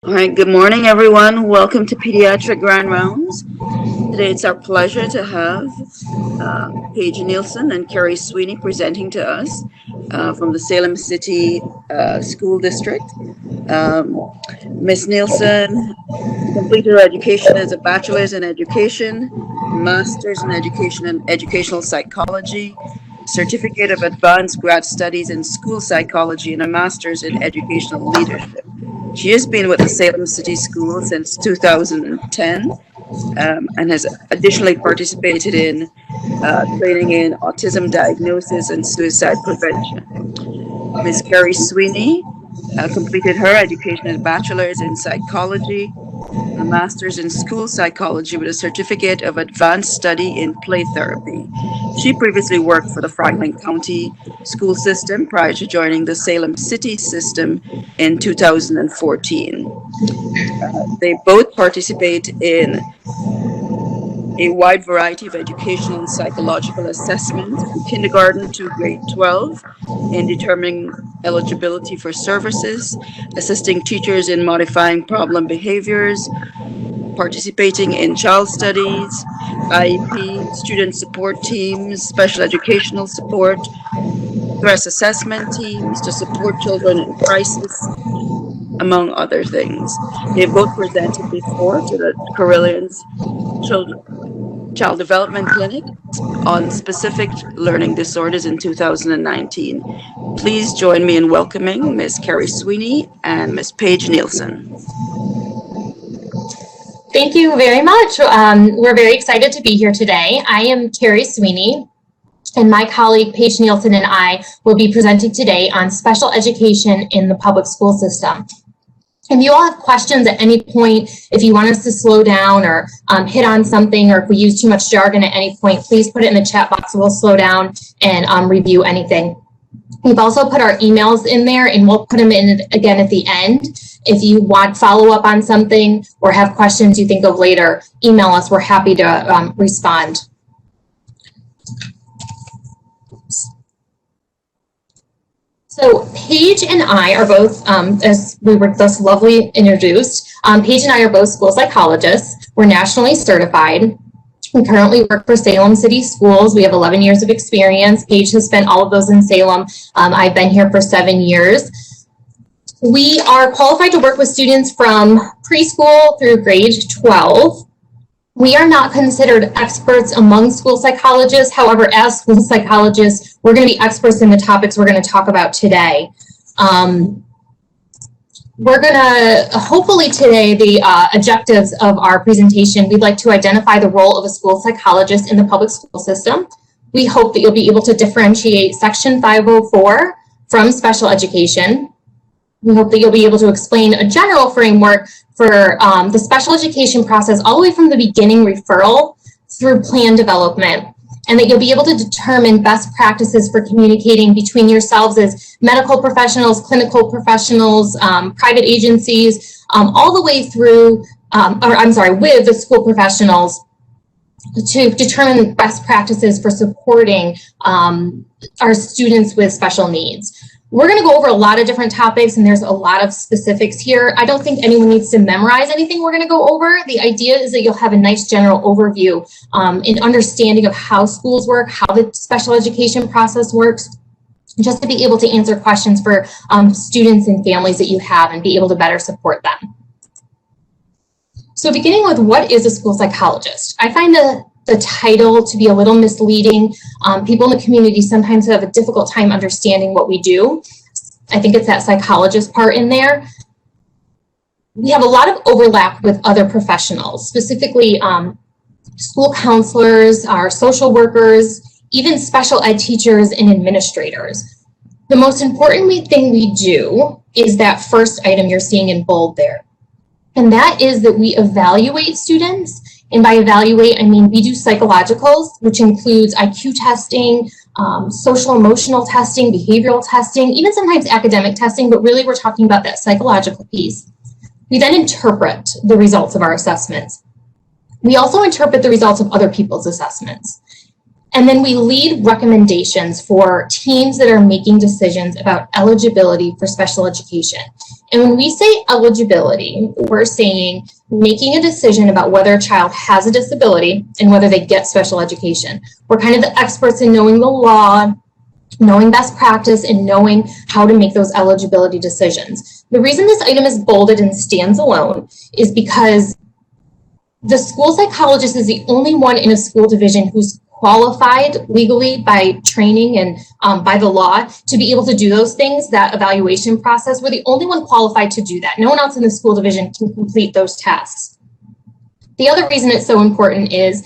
All right, good morning, everyone. Welcome to Pediatric Grand Rounds. Today it's our pleasure to have Paige Nielsen and Kerry Sweeney presenting to us from the Salem City School District. Ms. Nielsen completed her education as a bachelor's in education, master's in education and educational psychology, certificate of advanced grad studies in school psychology, and a master's in educational leadership. She has been with the Salem City School since 2010 and has additionally participated in training in autism diagnosis and suicide prevention. Ms. Kerry Sweeney completed her education as a bachelor's in psychology, a master's in school psychology with a certificate of advanced study in play therapy. She previously worked for the Franklin County school system prior to joining the Salem City system in 2014. They both participate in a wide variety of educational and psychological assessments from kindergarten to grade 12 in determining eligibility for services, assisting teachers in modifying problem behaviors, participating in child studies, IEP, student support teams, special educational support, stress assessment teams to support children in crisis, among other things. They both presented before to the Carilions Child Development Clinic on specific learning disorders in 2019. Please join me in welcoming Ms. Kerry Sweeney and Ms. Paige Nielsen. Thank you very much. We're very excited to be here today. I am Kerry Sweeney, and my colleague Paige Nielsen and I will be presenting today on special education in the public school system. If you all have questions at any point, if you want us to slow down or hit on something, or if we use too much jargon at any point, please put it in the chat box. We'll slow down and review anything. We've also put our emails in there, and we'll put them in again at the end. If you want follow-up on something or have questions you think of later, email us. We're happy to respond. So Paige and I are both, as we were thus lovely introduced, Paige and I are both school psychologists. We're nationally certified. We currently work for Salem City Schools. We have 11 years of experience. Paige has spent all of those in Salem. I've been here for 7 years. We are qualified to work with students from preschool through grade 12. We are not considered experts among school psychologists. However, as school psychologists, we're going to be experts in the topics we're going to talk about today. We're going to, hopefully today, the objectives of our presentation, we'd like to identify the role of a school psychologist in the public school system. We hope that you'll be able to differentiate Section 504 from special education. We hope that you'll be able to explain a general framework for the special education process all the way from the beginning referral through plan development, and that you'll be able to determine best practices for communicating between yourselves as medical professionals, clinical professionals, private agencies, all the way through, with the school professionals to determine best practices for supporting our students with special needs. We're going to go over a lot of different topics, and there's a lot of specifics here. I don't think anyone needs to memorize anything we're going to go over. The idea is that you'll have a nice general overview and understanding of how schools work, how the special education process works, just to be able to answer questions for students and families that you have and be able to better support them. So beginning with, what is a school psychologist? I find the title to be a little misleading. People in the community sometimes have a difficult time understanding what we do. I think it's that psychologist part in there. We have a lot of overlap with other professionals, specifically school counselors, our social workers, even special ed teachers and administrators. The most important thing we do is that first item you're seeing in bold there. And that is that we evaluate students. And by evaluate, I mean we do psychologicals, which includes IQ testing, social emotional testing, behavioral testing, even sometimes academic testing, but really we're talking about that psychological piece. We then interpret the results of our assessments. We also interpret the results of other people's assessments. And then we lead recommendations for teams that are making decisions about eligibility for special education. And when we say eligibility, we're saying making a decision about whether a child has a disability and whether they get special education. We're kind of the experts in knowing the law, knowing best practice, and knowing how to make those eligibility decisions. The reason this item is bolded and stands alone is because the school psychologist is the only one in a school division who's qualified legally by training and by the law to be able to do those things, that evaluation process. We're the only one qualified to do that. No one else in the school division can complete those tasks. The other reason it's so important is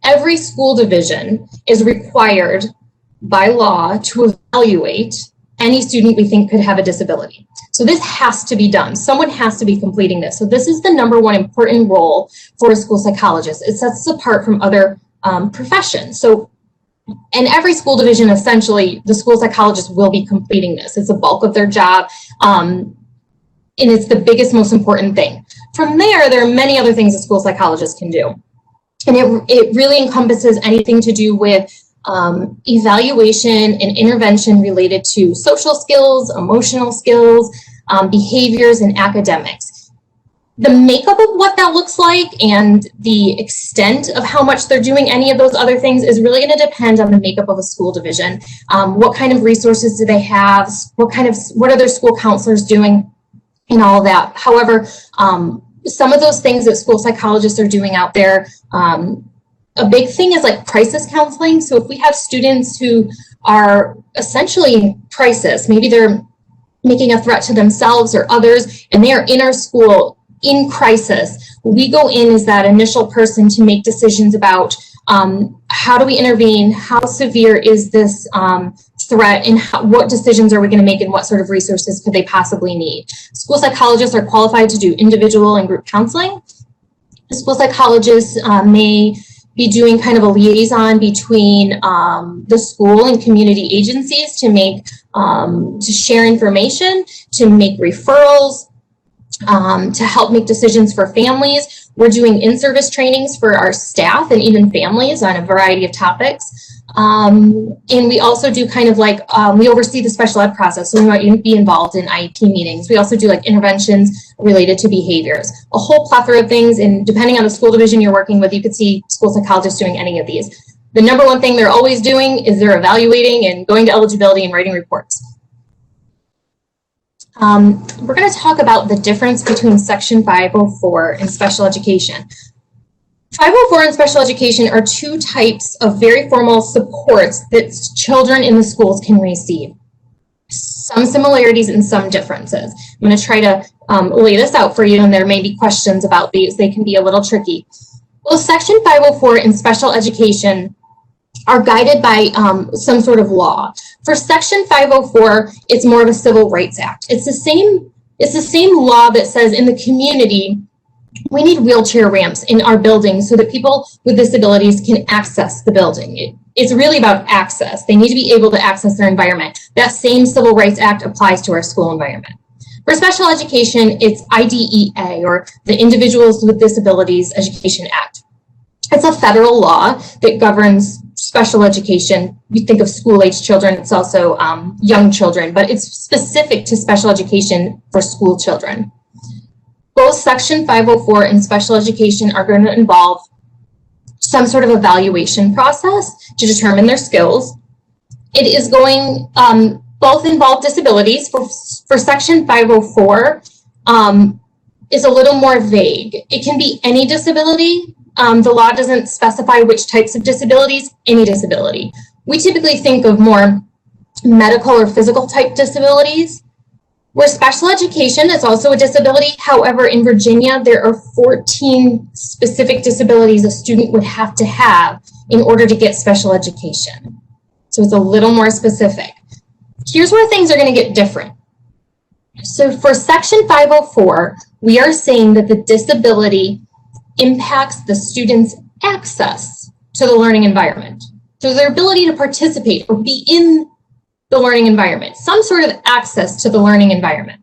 every school division is required by law to evaluate any student we think could have a disability. So this has to be done. Someone has to be completing this. So this is the number one important role for a school psychologist. It sets us apart from other professions. So in every school division, essentially, the school psychologist will be completing this. It's a bulk of their job, and it's the biggest, most important thing. From there are many other things a school psychologist can do. And it really encompasses anything to do with evaluation and intervention related to social skills, emotional skills, behaviors, and academics. The makeup of what that looks like and the extent of how much they're doing any of those other things is really going to depend on the makeup of a school division. What kind of resources do they have? What are their school counselors doing? And all of that. However, some of those things that school psychologists are doing out there, a big thing is like crisis counseling. So if we have students who are essentially in crisis, maybe they're making a threat to themselves or others, and they are in our school in crisis, we go in as that initial person to make decisions about how do we intervene, how severe is this threat, and what decisions are we going to make, and what sort of resources could they possibly need. School psychologists are qualified to do individual and group counseling. School psychologists may be doing kind of a liaison between the school and community agencies to make, to share information, to make referrals, to help make decisions for families. We're doing in-service trainings for our staff and even families on a variety of topics. And we also do kind of like, we oversee the special ed process, so we might be involved in IEP meetings. We also do like interventions related to behaviors, a whole plethora of things. And depending on the school division you're working with, you could see school psychologists doing any of these. The number one thing they're always doing is they're evaluating and going to eligibility and writing reports. We're going to talk about the difference between Section 504 and special education. 504 and special education are two types of very formal supports that children in the schools can receive. Some similarities and some differences. I'm going to try to lay this out for you, and there may be questions about these. They can be a little tricky. Well, Section 504 and special education are guided by some sort of law. For Section 504, it's more of a Civil Rights Act. It's the same law that says in the community, we need wheelchair ramps in our buildings so that people with disabilities can access the building. It's really about access. They need to be able to access their environment. That same Civil Rights Act applies to our school environment. For special education, it's IDEA, or the Individuals with Disabilities Education Act. It's a federal law that governs special education. You think of school-age children, it's also young children, but it's specific to special education for school children. Both Section 504 and special education are going to involve some sort of evaluation process to determine their skills. It is going, both involve disabilities. For Section 504, is a little more vague. It can be any disability. The law doesn't specify which types of disabilities, any disability. We typically think of more medical or physical type disabilities. Where special education is also a disability. However, in Virginia, there are 14 specific disabilities a student would have to have in order to get special education. So it's a little more specific. Here's where things are going to get different. So for Section 504, we are saying that the disability impacts the student's access to the learning environment. So their ability to participate or be in the learning environment, some sort of access to the learning environment.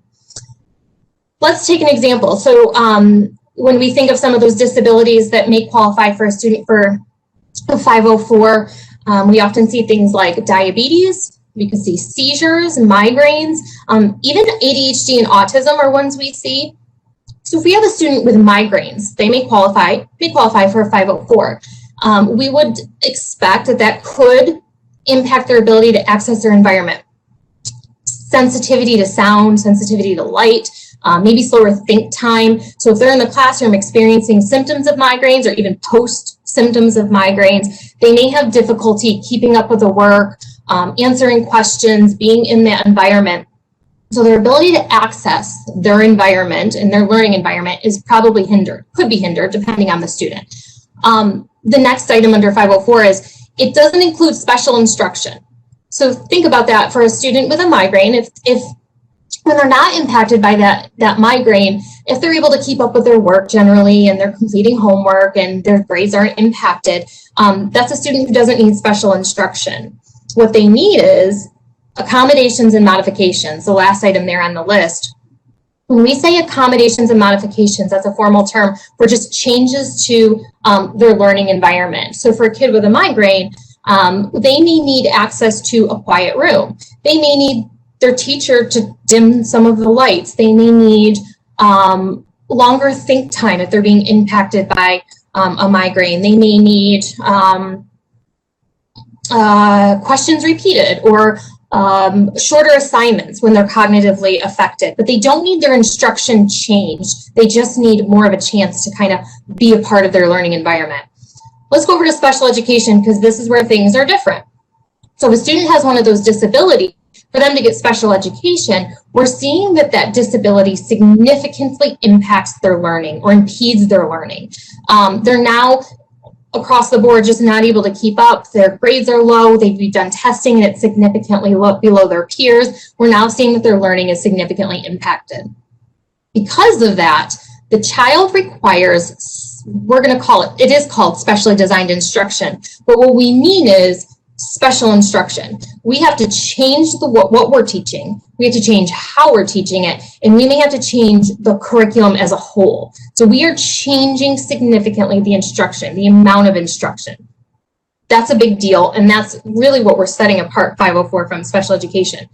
Let's take an example. So when we think of some of those disabilities that may qualify for a student for a 504, we often see things like diabetes, We could see seizures, migraines, even ADHD and autism are ones we see. So if we have a student with migraines, they may qualify for a 504. We would expect that that could impact their ability to access their environment. Sensitivity to sound, sensitivity to light, maybe slower think time. So if they're in the classroom experiencing symptoms of migraines or even post symptoms of migraines, they may have difficulty keeping up with the work, answering questions, being in that environment. So their ability to access their environment and their learning environment is probably hindered, could be hindered depending on the student. The next item under 504 is it doesn't include special instruction. So think about that for a student with a migraine. If when they're not impacted by that migraine, if they're able to keep up with their work generally and they're completing homework and their grades aren't impacted, that's a student who doesn't need special instruction. What they need is accommodations and modifications, the last item there on the list. When we say accommodations and modifications, that's a formal term for just changes to their learning environment. So for a kid with a migraine, they may need access to a quiet room. They may need their teacher to dim some of the lights. They may need longer think time if they're being impacted by a migraine. They may need questions repeated or shorter assignments when they're cognitively affected, but they don't need their instruction changed. They just need more of a chance to kind of be a part of their learning environment. Let's go over to special education because this is where things are different. So if a student has one of those disabilities, for them to get special education, we're seeing that that disability significantly impacts their learning or impedes their learning. They're now across the board just not able to keep up. Their grades are low. They've done testing and it's significantly below their peers. We're now seeing that their learning is significantly impacted. Because of that, the child requires, we're going to call it, it is called specially designed instruction, but what we mean is special instruction. We have to change what we're teaching. We have to change how we're teaching it, and we may have to change the curriculum as a whole. So we are changing significantly the instruction, the amount of instruction. That's a big deal, and that's really what we're setting apart 504 from special education.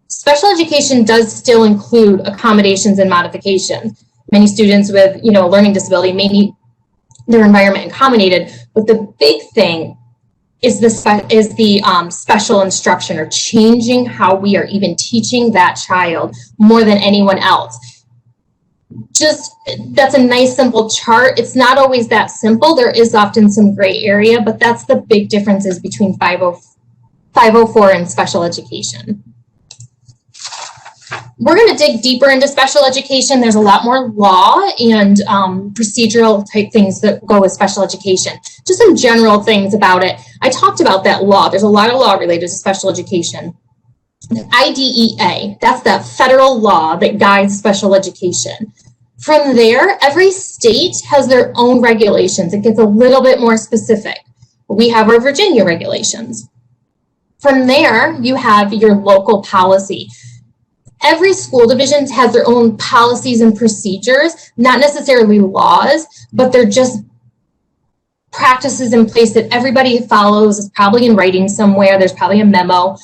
Special education does still include accommodations and modifications. Many students with, a learning disability may need their environment accommodated, but the big thing is the special instruction, or changing how we are even teaching that child more than anyone else. That's a nice simple chart. It's not always that simple. There is often some gray area, but that's the big differences between 504 and special education. We're going to dig deeper into special education. There's a lot more law and procedural type things that go with special education. Just some general things about it. I talked about that law. There's a lot of law related to special education. The IDEA, that's that federal law that guides special education. From there, every state has their own regulations. It gets a little bit more specific. We have our Virginia regulations. From there, you have your local policy. Every school division has their own policies and procedures, not necessarily laws, but they're just practices in place that everybody follows. It's probably in writing somewhere. There's probably a memo,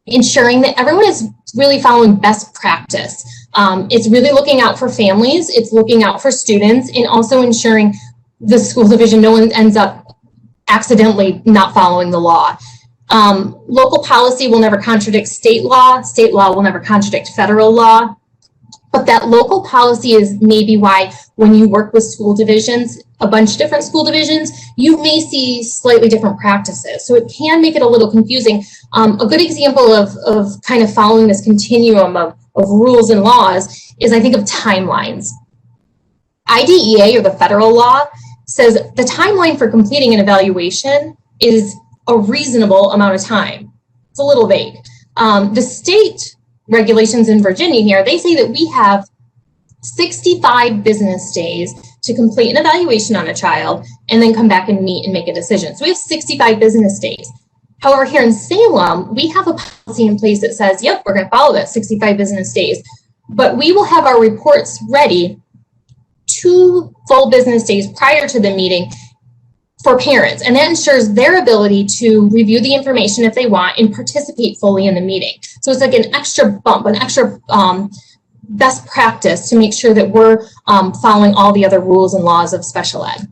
ensuring that everyone is really following best practice. It's really looking out for families. It's looking out for students, and also ensuring the school division, no one ends up accidentally not following the law. Local policy will never contradict state law. State law will never contradict federal law. But that local policy is maybe why when you work with school divisions, a bunch of different school divisions, you may see slightly different practices. So it can make it a little confusing. A good example of kind of following this continuum of rules and laws is, I think, of timelines. IDEA, or the federal law, says the timeline for completing an evaluation is a reasonable amount of time. It's a little vague. The state regulations in Virginia here, they say that we have 65 business days to complete an evaluation on a child and then come back and meet and make a decision. So we have 65 business days. However, here in Salem, we have a policy in place that says, yep, we're going to follow that 65 business days, but we will have our reports ready 2 full business days prior to the meeting for parents, and that ensures their ability to review the information if they want and participate fully in the meeting. So it's like an extra bump, an extra best practice to make sure that we're following all the other rules and laws of special ed.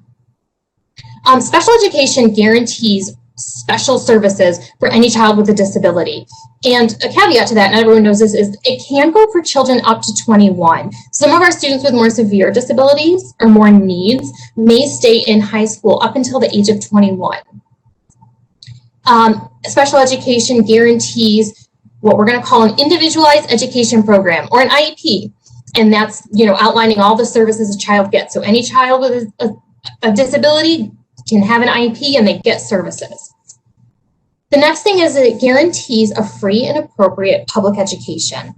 Special education guarantees special services for any child with a disability. And a caveat to that, and everyone knows this, is it can go for children up to 21. Some of our students with more severe disabilities or more needs may stay in high school up until the age of 21. Special education guarantees what we're going to call an individualized education program, or an IEP. And that's, outlining all the services a child gets. So any child with a disability can have an IEP and they get services. The next thing is that it guarantees a free and appropriate public education,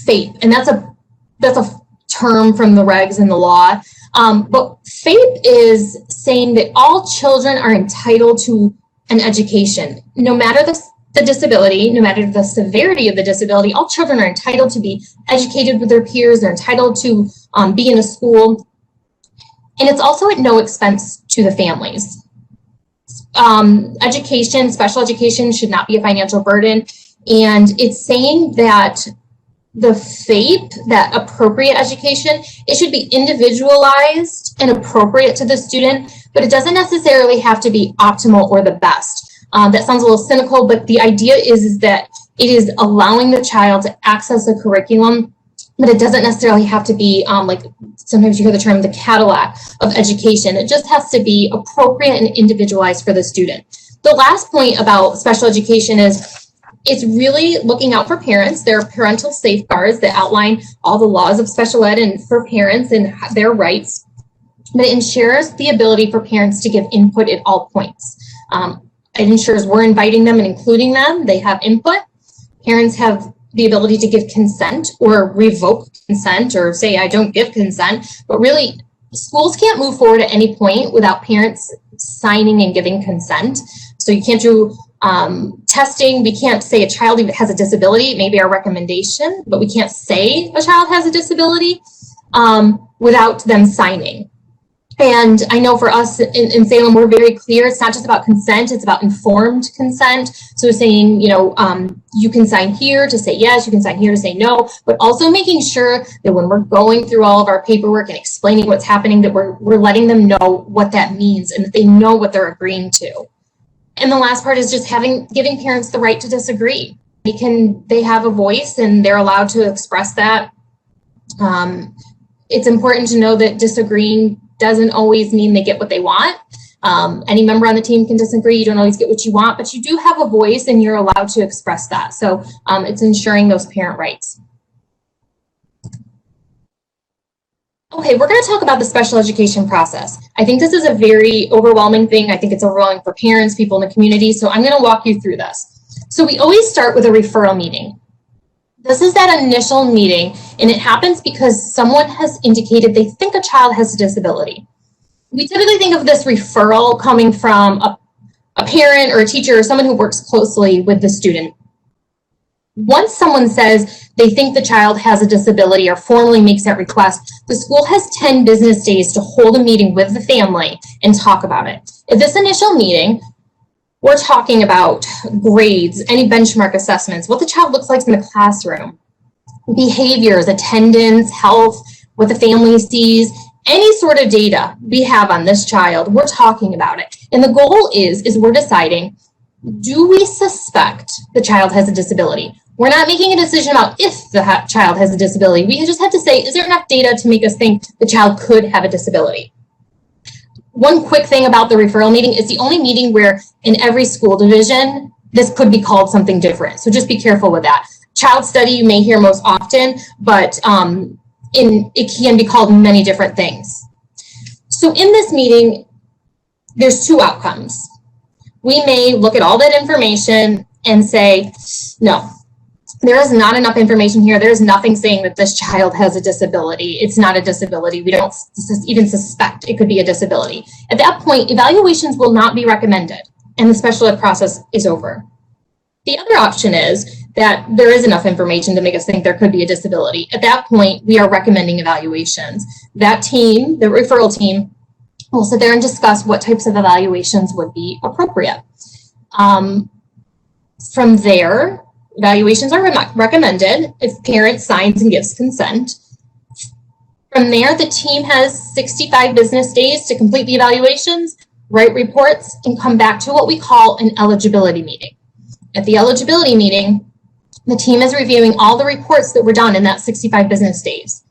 FAPE, and that's a term from the regs and the law. But FAPE is saying that all children are entitled to an education, no matter the disability, no matter the severity of the disability. All children are entitled to be educated with their peers. They're entitled to be in a school, and it's also at no expense to the families. Education, special education should not be a financial burden. And it's saying that the FAPE, that appropriate education, it should be individualized and appropriate to the student, but it doesn't necessarily have to be optimal or the best. That sounds a little cynical, but the idea is that it is allowing the child to access a curriculum, but it doesn't necessarily have to be like sometimes you hear the term the Cadillac of education. It just has to be appropriate and individualized for the student. The last point about special education is it's really looking out for parents. There are parental safeguards that outline all the laws of special ed and for parents and their rights, but it ensures the ability for parents to give input at all points. It ensures we're inviting them and including them. They have input. Parents have the ability to give consent or revoke consent or say, I don't give consent, but really schools can't move forward at any point without parents signing and giving consent. So you can't do testing. We can't say a child even has a disability. It may be our recommendation, but we can't say a child has a disability without them signing. And I know for us in Salem, we're very clear. It's not just about consent, it's about informed consent. So saying, you can sign here to say yes, you can sign here to say no, but also making sure that when we're going through all of our paperwork and explaining what's happening, that we're letting them know what that means and that they know what they're agreeing to. And the last part is just giving parents the right to disagree. They have a voice and they're allowed to express that. It's important to know that disagreeing doesn't always mean they get what they want. Any member on the team can disagree. You don't always get what you want, but you do have a voice and you're allowed to express that. So it's ensuring those parent rights. Okay, we're going to talk about the special education process. I think this is a very overwhelming thing. I think it's overwhelming for parents, people in the community. So I'm going to walk you through this. So we always start with a referral meeting. This is that initial meeting, and it happens because someone has indicated they think a child has a disability. We typically think of this referral coming from a parent or a teacher or someone who works closely with the student. Once someone says they think the child has a disability or formally makes that request, the school has 10 business days to hold a meeting with the family and talk about it. At this initial meeting, we're talking about grades, any benchmark assessments, what the child looks like in the classroom, behaviors, attendance, health, what the family sees, any sort of data we have on this child, we're talking about it. And the goal is we're deciding, do we suspect the child has a disability? We're not making a decision about if the child has a disability. We just have to say, is there enough data to make us think the child could have a disability? One quick thing about the referral meeting is the only meeting where in every school division, this could be called something different. So just be careful with that. Child study you may hear most often, but it can be called many different things. So in this meeting, there's two outcomes. We may look at all that information and say, no, there is not enough information here. There's nothing saying that this child has a disability. It's not a disability. We don't even suspect it could be a disability. At that point, evaluations will not be recommended and the special ed process is over. The other option is that there is enough information to make us think there could be a disability. At that point, we are recommending evaluations. That team, the referral team, We'll sit there and discuss what types of evaluations would be appropriate. From there, evaluations are recommended if parent signs and gives consent. From there, the team has 65 business days to complete the evaluations, write reports, and come back to what we call an eligibility meeting. At the eligibility meeting, the team is reviewing all the reports that were done in that 65 business days.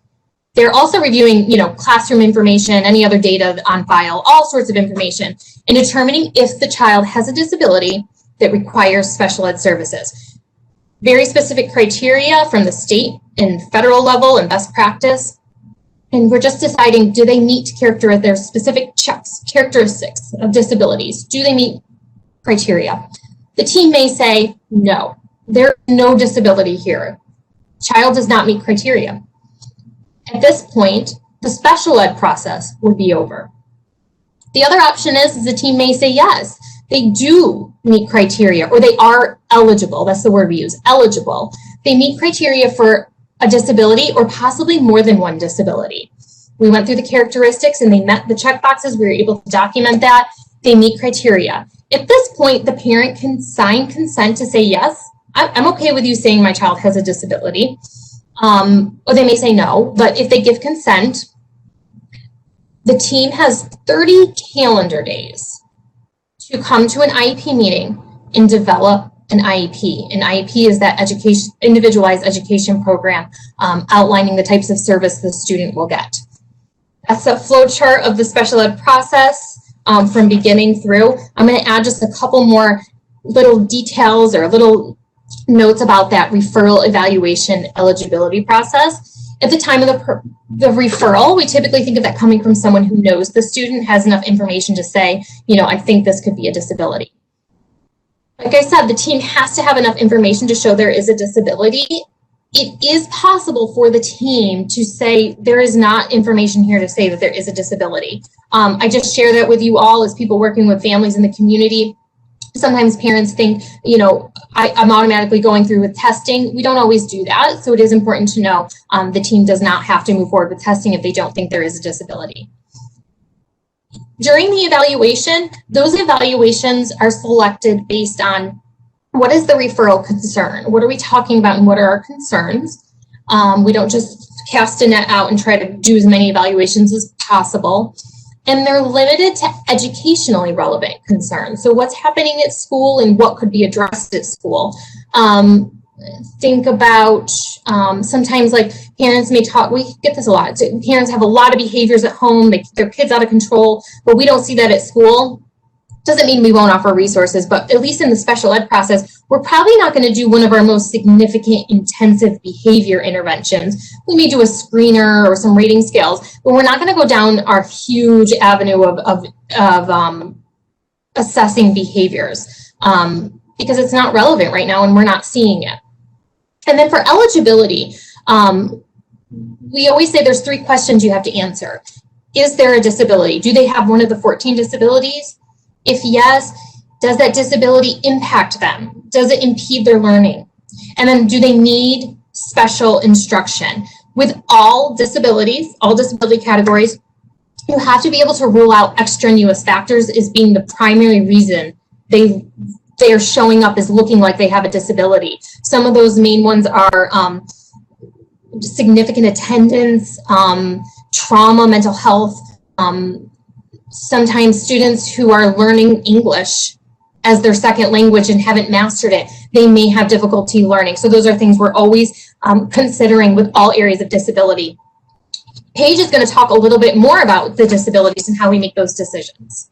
They're also reviewing, classroom information, any other data on file, all sorts of information, and determining if the child has a disability that requires special ed services. Very specific criteria from the state and federal level and best practice. And we're just deciding, do they meet their specific characteristics of disabilities? Do they meet criteria? The team may say, no, there's no disability here. Child does not meet criteria. At this point, the special ed process would be over. The other option is the team may say, yes, they do meet criteria, or they are eligible. That's the word we use, eligible. They meet criteria for a disability or possibly more than one disability. We went through the characteristics and they met the checkboxes. We were able to document that. They meet criteria. At this point, the parent can sign consent to say, yes, I'm okay with you saying my child has a disability. Or they may say no, but if they give consent, the team has 30 calendar days to come to an IEP meeting and develop an IEP. An IEP is that individualized education program outlining the types of service the student will get. That's a flow chart of the special ed process from beginning through. I'm going to add just a couple more little details or little notes about that referral evaluation eligibility process. At the time of the referral, we typically think of that coming from someone who knows the student, has enough information to say, I think this could be a disability. Like I said, the team has to have enough information to show there is a disability. It is possible for the team to say there is not information here to say that there is a disability. I just share that with you all as people working with families in the community. Sometimes parents think, I'm automatically going through with testing. We don't always do that. So it is important to know the team does not have to move forward with testing if they don't think there is a disability. During the evaluation, those evaluations are selected based on what is the referral concern? What are we talking about and what are our concerns? We don't just cast a net out and try to do as many evaluations as possible. And they're limited to educationally relevant concerns. So what's happening at school and what could be addressed at school. Think about sometimes like parents may talk, we get this a lot. So parents have a lot of behaviors at home, their kids out of control, but we don't see that at school. Doesn't mean we won't offer resources, but at least in the special ed process, we're probably not going to do one of our most significant intensive behavior interventions. We may do a screener or some rating scales, but we're not going to go down our huge avenue of assessing behaviors because it's not relevant right now and we're not seeing it. And then for eligibility, we always say there's 3 questions you have to answer. Is there a disability? Do they have one of the 14 disabilities? If yes, does that disability impact them? Does it impede their learning? And then do they need special instruction? With all disabilities, all disability categories, you have to be able to rule out extraneous factors as being the primary reason they are showing up as looking like they have a disability. Some of those main ones are significant attendance, trauma, mental health, sometimes students who are learning English as their second language and haven't mastered it, they may have difficulty learning. So those are things we're always considering with all areas of disability. Paige is going to talk a little bit more about the disabilities and how we make those decisions.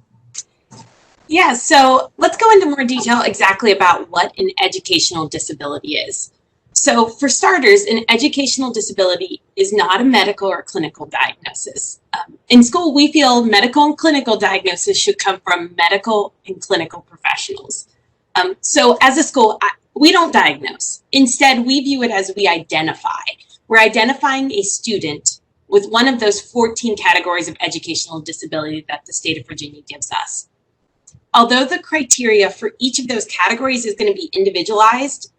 Yeah, so let's go into more detail exactly about what an educational disability is. So for starters, an educational disability is not a medical or clinical diagnosis. In school, we feel medical and clinical diagnosis should come from medical and clinical professionals. So as a school, we don't diagnose. Instead, we view it as we identify. We're identifying a student with one of those 14 categories of educational disability that the state of Virginia gives us. Although the criteria for each of those categories is going to be individualized,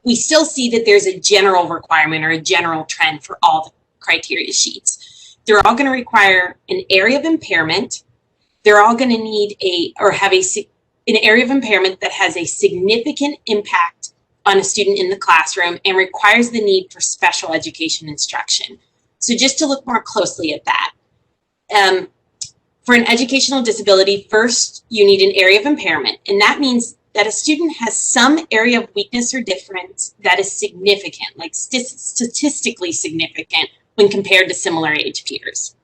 we still see that there's a general requirement or a general trend for all the criteria sheets. They're all going to require an area of impairment, they're all going to need an area of impairment that has a significant impact on a student in the classroom and requires the need for special education instruction. So just to look more closely at that, for an educational disability, first you need an area of impairment, and that means that a student has some area of weakness or difference that is significant, like statistically significant when compared to similar age peers.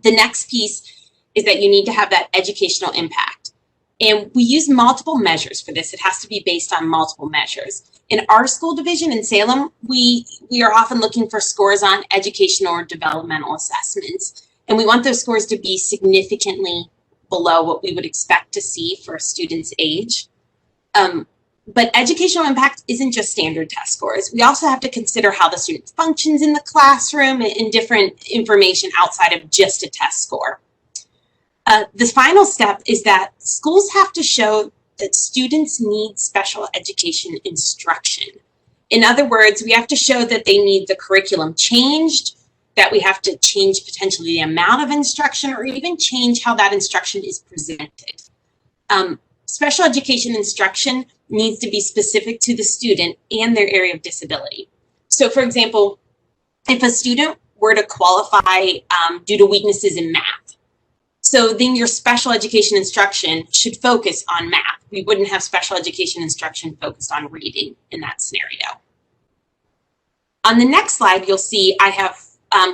The next piece is that you need to have that educational impact. And we use multiple measures for this. It has to be based on multiple measures. In our school division in Salem, we are often looking for scores on educational or developmental assessments. And we want those scores to be significantly below what we would expect to see for a student's age. But educational impact isn't just standard test scores. We also have to consider how the student functions in the classroom and different information outside of just a test score. The final step is that schools have to show that students need special education instruction. In other words, we have to show that they need the curriculum changed, that we have to change potentially the amount of instruction, or even change how that instruction is presented. Special education instruction needs to be specific to the student and their area of disability. So for example, if a student were to qualify due to weaknesses in math, so then your special education instruction should focus on math. We wouldn't have special education instruction focused on reading in that scenario. On the next slide, you'll see I have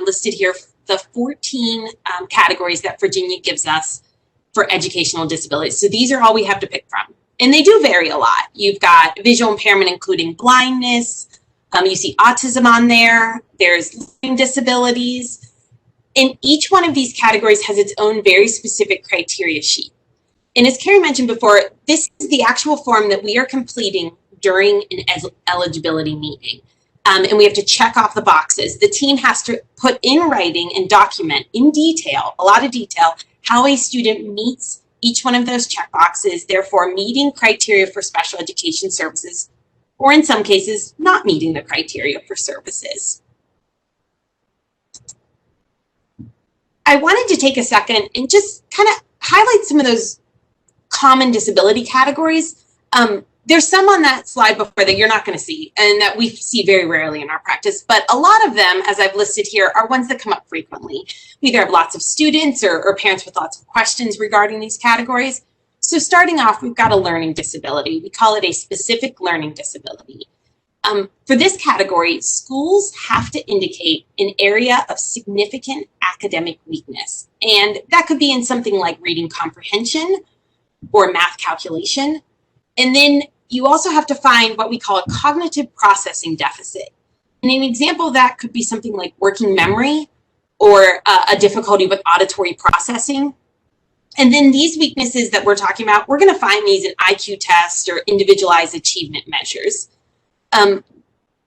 listed here the 14 categories that Virginia gives us for educational disabilities. So these are all we have to pick from. And they do vary a lot. You've got visual impairment, including blindness. You see autism on there. There's learning disabilities. And each one of these categories has its own very specific criteria sheet. And as Kerry mentioned before, this is the actual form that we are completing during an eligibility meeting. And we have to check off the boxes. The team has to put in writing and document in detail, a lot of detail, how a student meets each one of those checkboxes, therefore meeting criteria for special education services, or in some cases, not meeting the criteria for services. I wanted to take a second and just kind of highlight some of those common disability categories. There's some on that slide before that you're not going to see and that we see very rarely in our practice, but a lot of them, as I've listed here, are ones that come up frequently. We either have lots of students or parents with lots of questions regarding these categories. So starting off, we've got a learning disability. We call it a specific learning disability. For this category, schools have to indicate an area of significant academic weakness. And that could be in something like reading comprehension or math calculation. And then you also have to find what we call a cognitive processing deficit. And an example of that could be something like working memory or a difficulty with auditory processing. And then these weaknesses that we're talking about, we're going to find these in IQ tests or individualized achievement measures.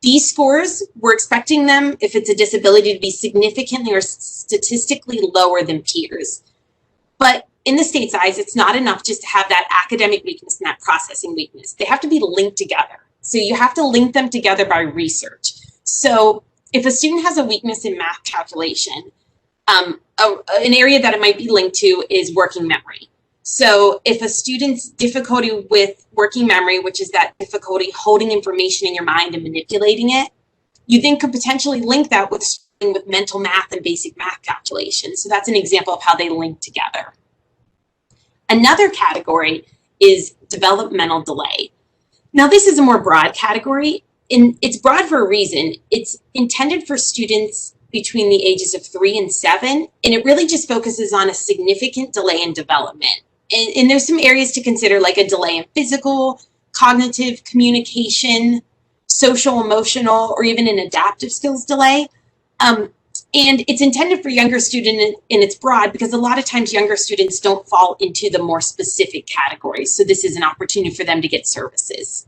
These scores, we're expecting them, if it's a disability, to be significantly or statistically lower than peers. But in the state's eyes, it's not enough just to have that academic weakness and that processing weakness. They have to be linked together. So you have to link them together by research. So if a student has a weakness in math calculation, an area that it might be linked to is working memory. So if a student's difficulty with working memory, which is that difficulty holding information in your mind and manipulating it, you then could potentially link that with struggling with mental math and basic math calculations. So that's an example of how they link together. Another category is developmental delay. Now, this is a more broad category, and it's broad for a reason. It's intended for students between the ages of 3 and 7, and it really just focuses on a significant delay in development. And there's some areas to consider, like a delay in physical, cognitive, communication, social, emotional, or even an adaptive skills delay. And it's intended for younger students, and it's broad because a lot of times younger students don't fall into the more specific categories. So this is an opportunity for them to get services.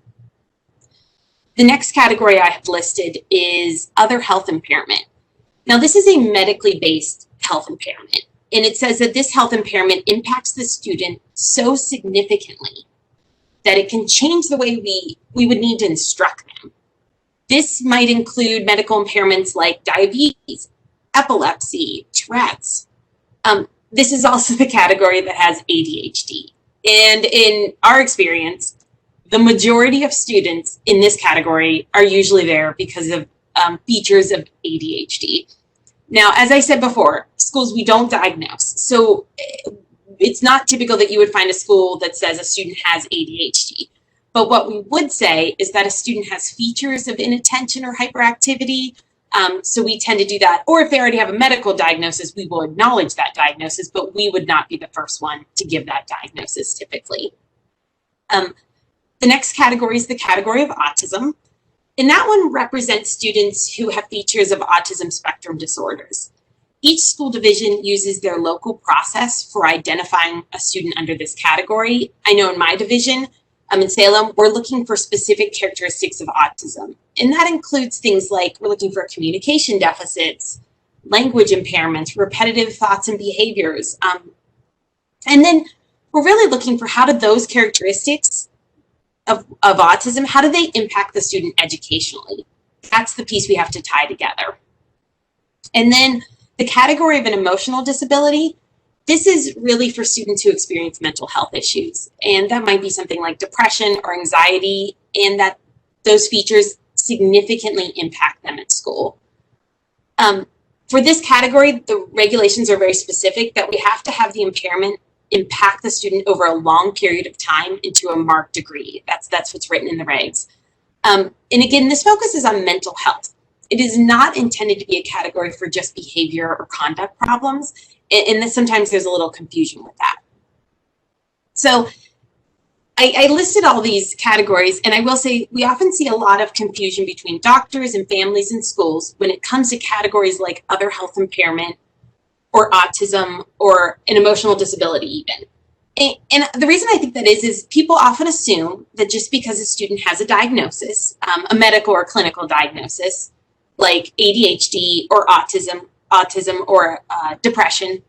The next category I have listed is other health impairment. Now, this is a medically based health impairment, and it says that this health impairment impacts the student so significantly that it can change the way we would need to instruct them. This might include medical impairments like diabetes, epilepsy, Tourette's. this is also the category that has ADHD. And in our experience, the majority of students in this category are usually there because of features of ADHD. Now, as I said before, schools, we don't diagnose. So it's not typical that you would find a school that says a student has ADHD. But what we would say is that a student has features of inattention or hyperactivity. So we tend to do that. Or if they already have a medical diagnosis, we will acknowledge that diagnosis, but we would not be the first one to give that diagnosis typically. The next category is the category of autism. And that one represents students who have features of autism spectrum disorders. Each school division uses their local process for identifying a student under this category. I know in my division, in Salem, we're looking for specific characteristics of autism. And that includes things like we're looking for communication deficits, language impairments, repetitive thoughts and behaviors. And then we're really looking for how do those characteristics of autism, how do they impact the student educationally? That's the piece we have to tie together. And then the category of an emotional disability, this is really for students who experience mental health issues. And that might be something like depression or anxiety, and that those features significantly impact them at school. For this category, the regulations are very specific that we have to have the impairment impact the student over a long period of time and to a marked degree. That's what's written in the regs. And again, this focuses on mental health. It is not intended to be a category for just behavior or conduct problems. And sometimes there's a little confusion with that. So I listed all these categories, and I will say we often see a lot of confusion between doctors and families and schools when it comes to categories like other health impairment or autism or an emotional disability even. And the reason I think that is people often assume that just because a student has a diagnosis, a medical or clinical diagnosis, like ADHD or autism or depression,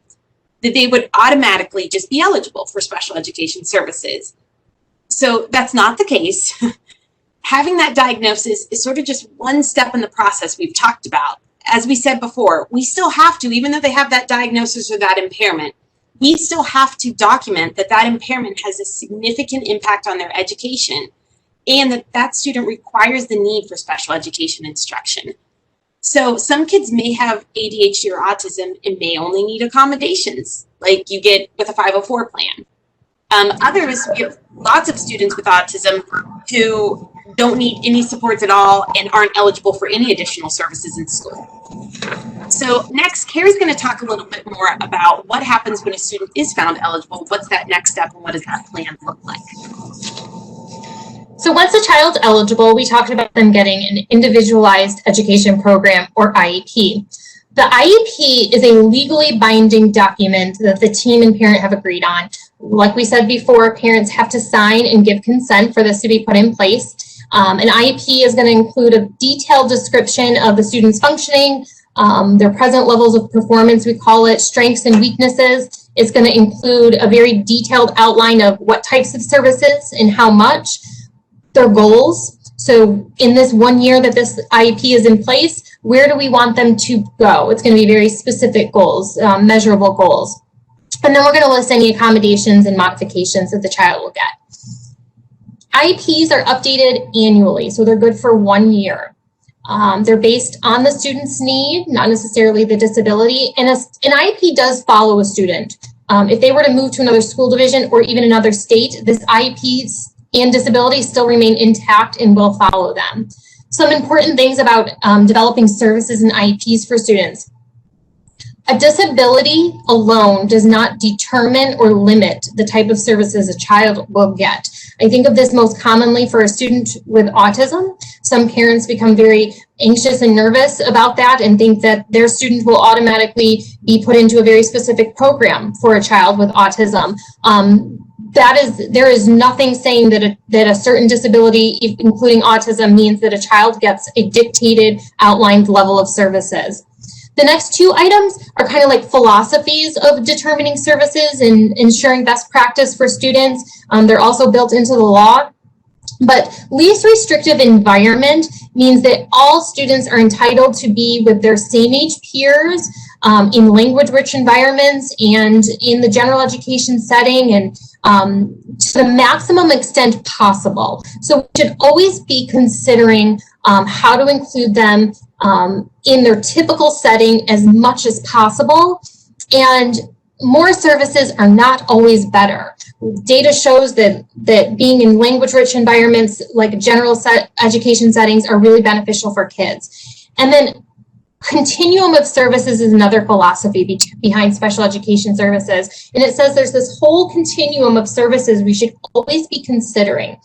that they would automatically just be eligible for special education services. So that's not the case. Having that diagnosis is sort of just one step in the process we've talked about. As we said before, we still have to, even though they have that diagnosis or that impairment, we still have to document that that impairment has a significant impact on their education and that that student requires the need for special education instruction. So some kids may have ADHD or autism and may only need accommodations, like you get with a 504 plan. Others, we have lots of students with autism who don't need any supports at all and aren't eligible for any additional services in school. So next, Kerry's going to talk a little bit more about what happens when a student is found eligible, what's that next step, and what does that plan look like. So once a child's eligible, we talked about them getting an individualized education program, or IEP. The IEP is a legally binding document that the team and parent have agreed on. Like we said before, parents have to sign and give consent for this to be put in place. An IEP is going to include a detailed description of the student's functioning, their present levels of performance, we call it, strengths and weaknesses. It's going to include a very detailed outline of what types of services and how much, their goals. So in this 1 year that this IEP is in place, where do we want them to go? It's going to be very specific goals, measurable goals. And then we're going to list any accommodations and modifications that the child will get. IEPs are updated annually, so they're good for 1 year. They're based on the student's need, not necessarily the disability. And an IEP does follow a student. If they were to move to another school division or even another state, this IEPs and disabilities still remain intact and will follow them. Some important things about developing services and IEPs for students. A disability alone does not determine or limit the type of services a child will get. I think of this most commonly for a student with autism. Some parents become very anxious and nervous about that and think that their student will automatically be put into a very specific program for a child with autism. There is nothing saying that a certain disability, including autism, means that a child gets a dictated, outlined level of services. The next two items are kind of like philosophies of determining services and ensuring best practice for students. They're also built into the law. But least restrictive environment means that all students are entitled to be with their same age peers in language-rich environments and in the general education setting, and to the maximum extent possible. So we should always be considering how to include them in their typical setting as much as possible. And more services are not always better. Data shows that being in language-rich environments like general education settings are really beneficial for kids. And then Continuum of Services is another philosophy behind special education services. And it says there's this whole continuum of services we should always be considering.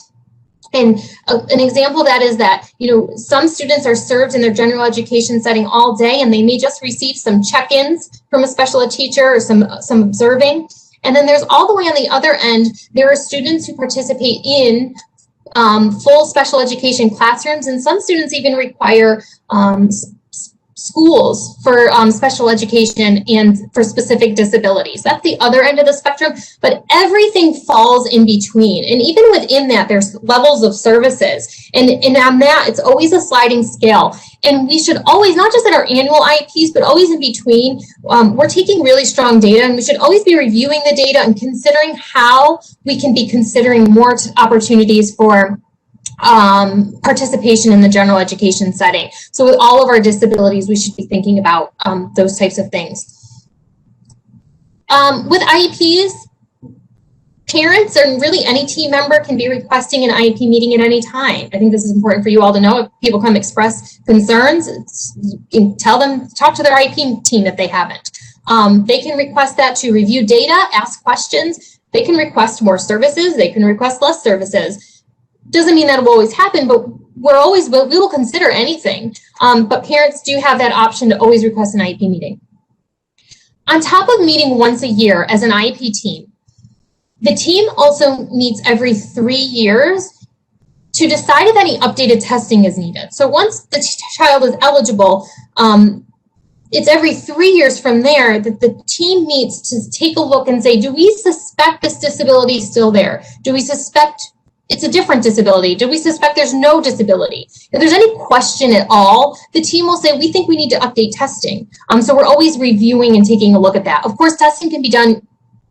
And an example of that is that, some students are served in their general education setting all day, and they may just receive some check-ins from a special ed teacher or some observing. And then there's all the way on the other end, there are students who participate in full special education classrooms, and some students even require schools for special education and for specific disabilities. That's the other end of the spectrum, but everything falls in between. And even within that, there's levels of services. And on that, it's always a sliding scale. And we should always, not just at our annual IEPs, but always in between, we're taking really strong data, and we should always be reviewing the data and considering how we can be considering more opportunities for participation in the general education setting. So with all of our disabilities, we should be thinking about those types of things. With IEPs, parents and really any team member can be requesting an IEP meeting at any time. I think this is important for you all to know. If people come express concerns, you can tell them, talk to their IEP team if they haven't. They can request that to review data, ask questions. They can request more services. They can request less services. Doesn't mean that will always happen, but we will consider anything. But parents do have that option to always request an IEP meeting. On top of meeting once a year as an IEP team, the team also meets every 3 years to decide if any updated testing is needed. So once the child is eligible, it's every 3 years from there that the team meets to take a look and say, do we suspect this disability is still there? Do we suspect it's a different disability? Do we suspect there's no disability? If there's any question at all, the team will say, we think we need to update testing. So we're always reviewing and taking a look at that. Of course, testing can be done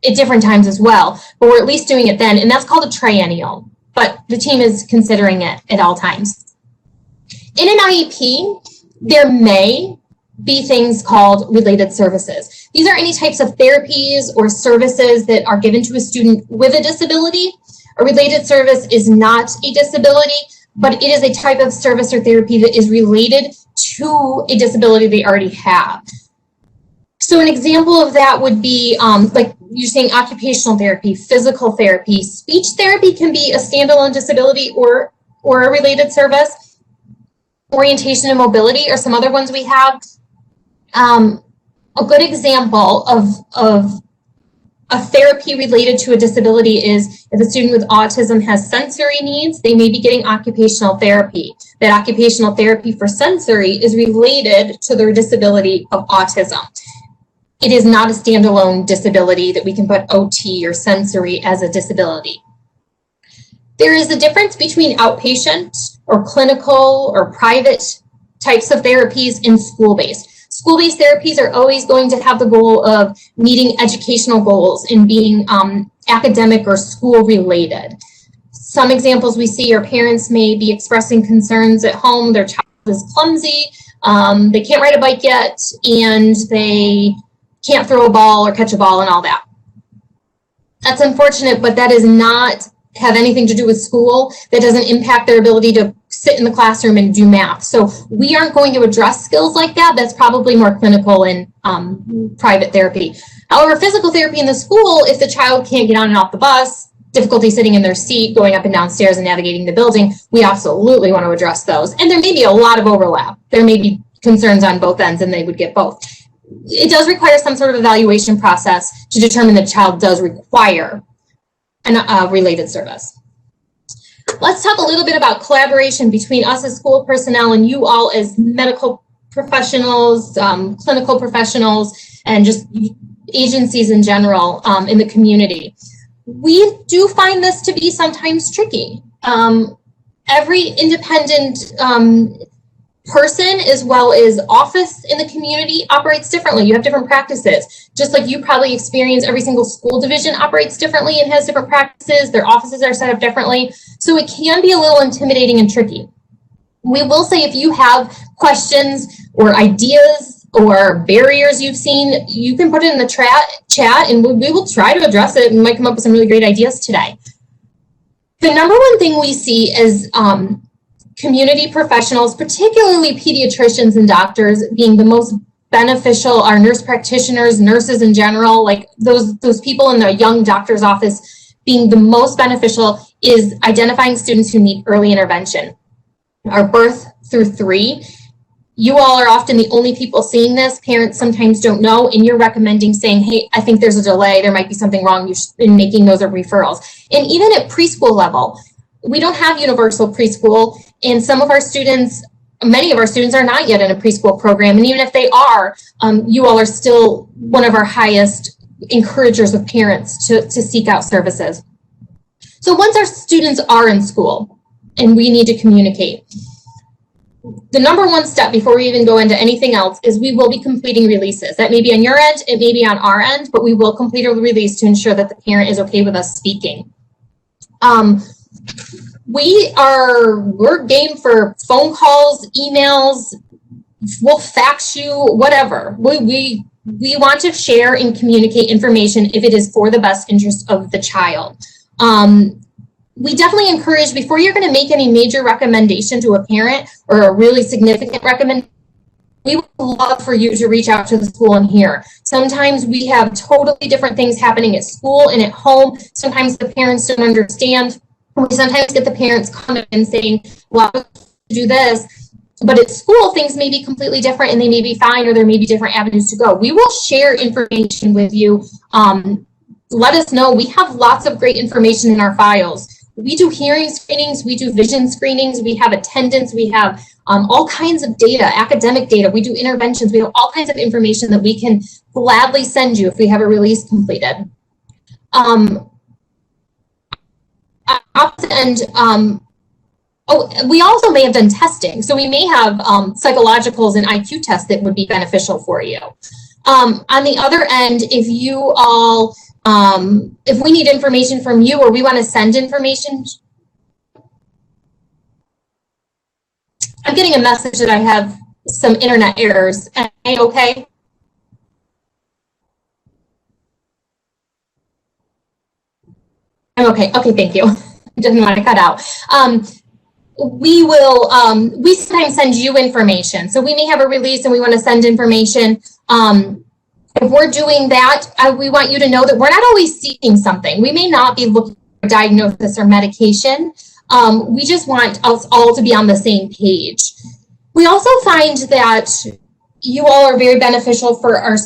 at different times as well, but we're at least doing it then, and that's called a triennial, but the team is considering it at all times. In an IEP, there may be things called related services. These are any types of therapies or services that are given to a student with a disability. A related service is not a disability, but it is a type of service or therapy that is related to a disability they already have. So an example of that would be like you're saying occupational therapy, physical therapy. Speech therapy can be a standalone disability or a related service. Orientation and mobility are some other ones we have. A good example of a therapy related to a disability is if a student with autism has sensory needs, they may be getting occupational therapy. That occupational therapy for sensory is related to their disability of autism. It is not a standalone disability that we can put OT or sensory as a disability. There is a difference between outpatient or clinical or private types of therapies and school-based. School-based therapies are always going to have the goal of meeting educational goals and being academic or school-related. Some examples we see are parents may be expressing concerns at home. Their child is clumsy, they can't ride a bike yet, and they can't throw a ball or catch a ball and all that. That's unfortunate, but that does not have anything to do with school. That doesn't impact their ability to sit in the classroom and do math. So we aren't going to address skills like that. That's probably more clinical and private therapy. However, physical therapy in the school, if the child can't get on and off the bus, difficulty sitting in their seat, going up and down stairs and navigating the building, we absolutely want to address those. And there may be a lot of overlap. There may be concerns on both ends and they would get both. It does require some sort of evaluation process to determine the child does require a related service. Let's talk a little bit about collaboration between us as school personnel and you all as medical professionals, clinical professionals, and just agencies in general in the community. We do find this to be sometimes tricky. Every independent person as well as office in the community operates differently. You have different practices. Just like you probably experience, every single school division operates differently and has different practices. Their offices are set up differently. So it can be a little intimidating and tricky. We will say if you have questions or ideas or barriers you've seen, you can put it in the chat and we will try to address it and might come up with some really great ideas today. The number one thing we see is community professionals, particularly pediatricians and doctors, being the most beneficial, our nurse practitioners, nurses in general, like those people in the young doctor's office being the most beneficial, is identifying students who need early intervention. Our birth through 3, you all are often the only people seeing this. Parents sometimes don't know, and you're recommending saying, hey, I think there's a delay, there might be something wrong, in making those referrals. And even at preschool level, we don't have universal preschool, and some of our students, many of our students are not yet in a preschool program, and even if they are, you all are still one of our highest encouragers of parents to seek out services. So once our students are in school, and we need to communicate, the number one step before we even go into anything else is we will be completing releases. That may be on your end, it may be on our end, but we will complete a release to ensure that the parent is okay with us speaking. We're game for phone calls, emails, we'll fax you, whatever. We want to share and communicate information if it is for the best interest of the child. We definitely encourage, before you're going to make any major recommendation to a parent or a really significant recommendation, we would love for you to reach out to the school and hear. Sometimes we have totally different things happening at school and at home. Sometimes the parents don't understand. We sometimes get the parents coming and saying, well, I do this, but at school things may be completely different and they may be fine, or there may be different avenues to go. We will share information with you. Let us know. We have lots of great information in our files. We do hearing screenings, we do vision screenings, we have attendance, we have all kinds of data, academic data, we do interventions, we have all kinds of information that we can gladly send you if we have a release completed. We also may have done testing, so we may have psychologicals and IQ tests that would be beneficial for you. On the other end, if you all, if we need information from you or we want to send information, I'm getting a message that I have some internet errors. Am I okay? I'm okay. Okay, thank you. I didn't want to cut out. We sometimes send you information. So we may have a release and we want to send information. If we're doing that, we want you to know that we're not always seeking something. We may not be looking for diagnosis or medication. We just want us all to be on the same page. We also find that you all are very beneficial for our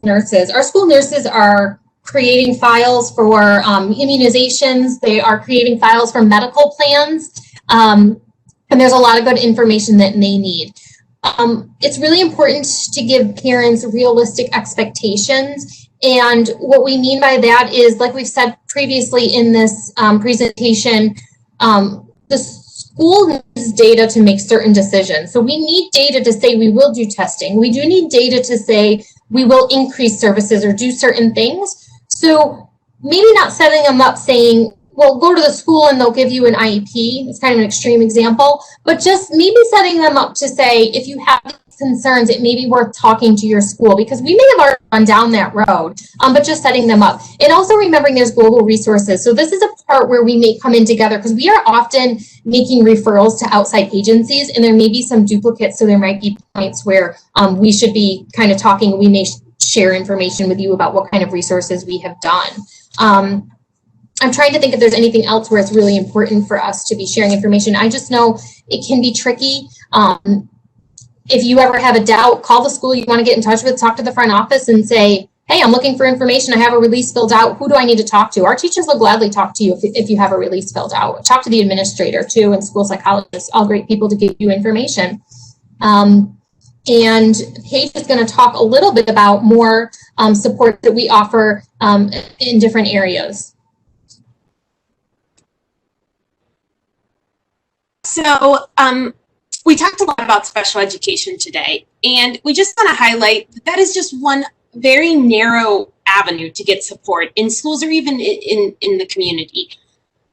nurses. Our school nurses are creating files for immunizations. They are creating files for medical plans. And there's a lot of good information that they need. It's really important to give parents realistic expectations. And what we mean by that is, like we've said previously in this presentation, the school needs data to make certain decisions. So we need data to say we will do testing. We do need data to say we will increase services or do certain things. So maybe not setting them up saying, well, go to the school and they'll give you an IEP. It's kind of an extreme example, but just maybe setting them up to say, if you have concerns, it may be worth talking to your school, because we may have already gone down that road, but just setting them up. And also remembering there's global resources. So this is a part where we may come in together, because we are often making referrals to outside agencies and there may be some duplicates. So there might be points where we should be kind of talking. We may share information with you about what kind of resources we have done. I'm trying to think if there's anything else where it's really important for us to be sharing information. I just know it can be tricky. If you ever have a doubt, call the school you want to get in touch with, talk to the front office and say, hey, I'm looking for information. I have a release filled out. Who do I need to talk to? Our teachers will gladly talk to you if you have a release filled out. Talk to the administrator too, and school psychologists, all great people to give you information. And Paige is going to talk a little bit about more support that we offer in different areas. So We talked a lot about special education today, and we just want to highlight that that is just one very narrow avenue to get support in schools or even in the community.